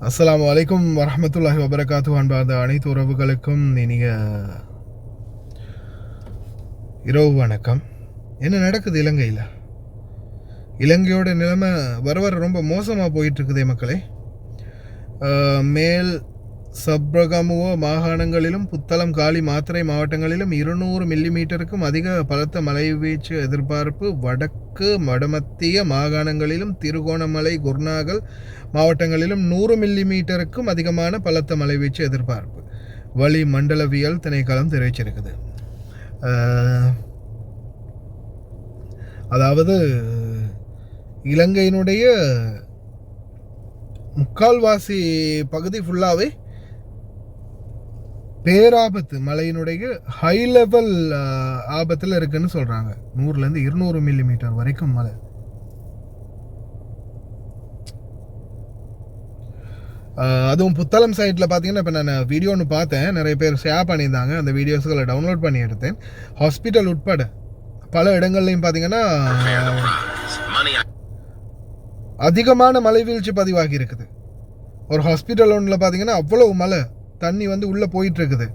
அஸ்ஸலாமு அலைக்கும் வரஹ்மத்துல்லாஹி வபரகாத்துஹு. அன்பார்ந்த அனைத்து உறவுகளுக்கும் இனிய இரவு வணக்கம். என்ன நடக்குது இலங்கையில்? இலங்கையோட நிலைமை வர வர ரொம்ப மோசமாக போயிட்டு இருக்குதே மக்களே. மேல் சப்ரகமுவ மாகாணங்களிலும் புத்தளம், காலி, மாத்தறை மாவட்டங்களிலும் 200 மில்லிமீட்டருக்கும் அதிக பலத்த மழை வீழ்ச்சி எதிர்பார்ப்பு. வடக்கு வடமத்திய மாகாணங்களிலும் திருகோணமலை, குர்நாகல் மாவட்டங்களிலும் 100 மில்லிமீட்டருக்கும் அதிகமான பலத்த மழை வீழ்ச்சி எதிர்பார்ப்பு வளி மண்டலவியல் திணைக்களம் தெரிவிச்சிருக்குது. அதாவது இலங்கையினுடைய முக்கால்வாசி பகுதி ஃபுல்லாகவே பேராபத்து, மழையினுடைய ஹை லெவல் ஆபத்தில் இருக்குன்னு சொல்கிறாங்க. 100லேருந்து 200 மில்லிமீட்டர் வரைக்கும் மழை. அதுவும் புத்தளம் சைட்டில் பார்த்தீங்கன்னா, இப்போ நான் வீடியோ ஒன்று பார்த்தேன், நிறைய பேர் ஷேர் பண்ணியிருந்தாங்க. அந்த வீடியோஸ்களை டவுன்லோட் பண்ணி எடுத்தேன். ஹாஸ்பிட்டல் உட்பட பல இடங்கள்லையும் பார்த்தீங்கன்னா அதிகமான மழை வீழ்ச்சி பதிவாகி இருக்குது. ஒரு ஹாஸ்பிட்டல் ஒன்றில் பார்த்தீங்கன்னா அவ்வளோ மழை, தண்ணி வந்து உள்ளே போயிட்டு இருக்குது.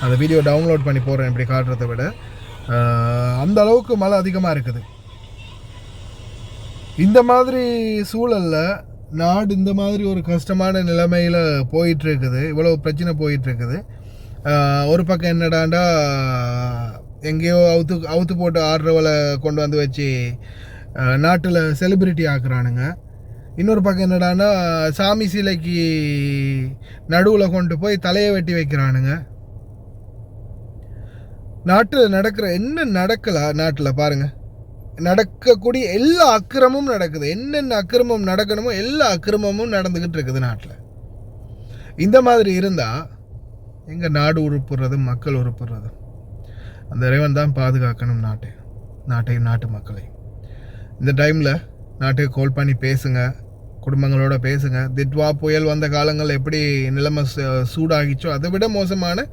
அந்த வீடியோ டவுன்லோட் பண்ணி போடுறேன், இப்படி காட்டுறதை விட அந்த அளவுக்கு மழை அதிகமாக இருக்குது. இந்த மாதிரி சூழலில் நாடு இந்த மாதிரி ஒரு கஷ்டமான நிலைமையில் போயிட்டுருக்குது. இவ்வளோ பிரச்சனை போயிட்டுருக்குது. ஒரு பக்கம் என்னடாண்டா எங்கேயோ அவுத்து போட்டு ஆடுறவளை கொண்டு வந்து வச்சு நாட்டில் செலிப்ரிட்டி ஆக்குறானுங்க. இன்னொரு பக்கம் என்னடான்னா சாமி சிலைக்கு நடுவில் கொண்டு போய் தலையை வெட்டி வைக்கிறானுங்க. நாட்டில் நடக்கிற என்ன நடக்கலாம், நாட்டில் பாருங்கள், நடக்கக்கூடிய எல்லா அக்கிரமும் நடக்குது. என்னென்ன அக்கிரமம் நடக்கணுமோ எல்லா அக்கிரமமும் நடந்துக்கிட்டு இருக்குது நாட்டில். இந்த மாதிரி இருந்தால் எங்கள் நாடு உருப்புறது, மக்கள் உருப்புறது? அந்த இறைவன் தான் பாதுகாக்கணும் நாட்டையும் நாட்டு மக்களையும். இந்த டைமில் நாட்டுக்கு கால் பண்ணி பேசுங்க, குடும்பங்களோட பேசுங்க. திட்வா புயல் வந்த காலங்கள் எப்படி நிலைமை சூடாகிச்சோ அதை விட மோசமான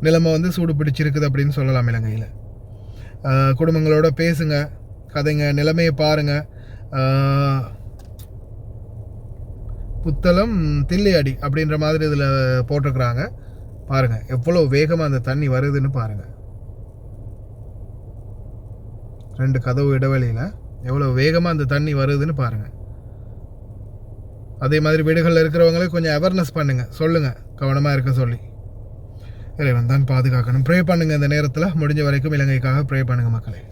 நிலைமை வந்து சூடு பிடிச்சிருக்குது அப்படின்னு சொல்லலாம் இலங்கையில். குடும்பங்களோட பேசுங்க, கதைங்க, நிலைமையை பாருங்கள். புத்தளம் தில்லையடி அப்படின்ற மாதிரி இதில் போட்டிருக்கிறாங்க. பாருங்கள் எவ்வளோ வேகமாக அந்த தண்ணி வருதுன்னு பாருங்கள். 2 கதவு இடைவெளியில் எவ்வளோ வேகமாக அந்த தண்ணி வருதுன்னு பாருங்கள். அதே மாதிரி வீடுகளில் இருக்கிறவங்களே கொஞ்சம் அவேர்னஸ் பண்ணுங்கள், சொல்லுங்கள், கவனமாக இருக்க சொல்லி. இறைவன் தான் பாதுகாக்கணும். ப்ரே பண்ணுங்கள். இந்த நேரத்தில் முடிஞ்ச வரைக்கும் இலங்கைக்காக ப்ரே பண்ணுங்கள் மக்களே.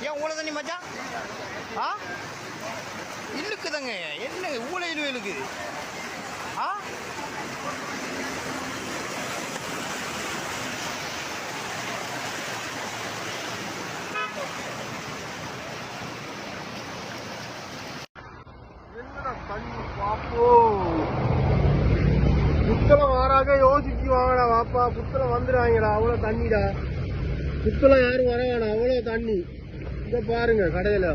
ஏன் ஊழ தண்ணி மச்சான்? இழுக்குதாங்க, என்ன ஊழ இழுக்குது? என்னடா தண்ணி பாப்போ, புத்தளம் வாராக யோசிச்சு வாங்கடா வாப்பா. புத்தளம் வந்துடுவாங்கடா, அவ்வளோ தண்ணிடா. புத்தளம் யாரும் வர வேணாம், அவ்வளோ தண்ணி. இதை பாருங்க கடையில்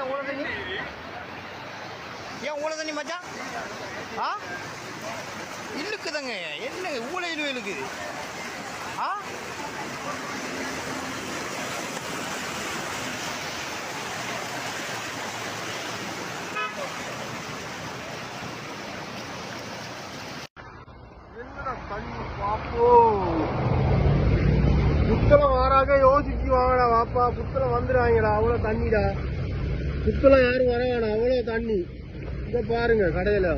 ஏன் உங்களை தண்ணி ஏன் உங்களை தண்ணி மச்சான் ஆ இழுக்குதாங்க என்ன ஊழ இழுக்குது ஆ என்னடா தண்ணி பாப்போ புத்தளம் வாராக யோசிச்சு வாங்கடா வாப்பா புத்தளம் வந்துடுவாங்கடா அவ்வளோ தண்ணிடா புத்தளம் யாரும் வர வேணாம் அவ்வளோ தண்ணி இதை பாருங்க கடையில்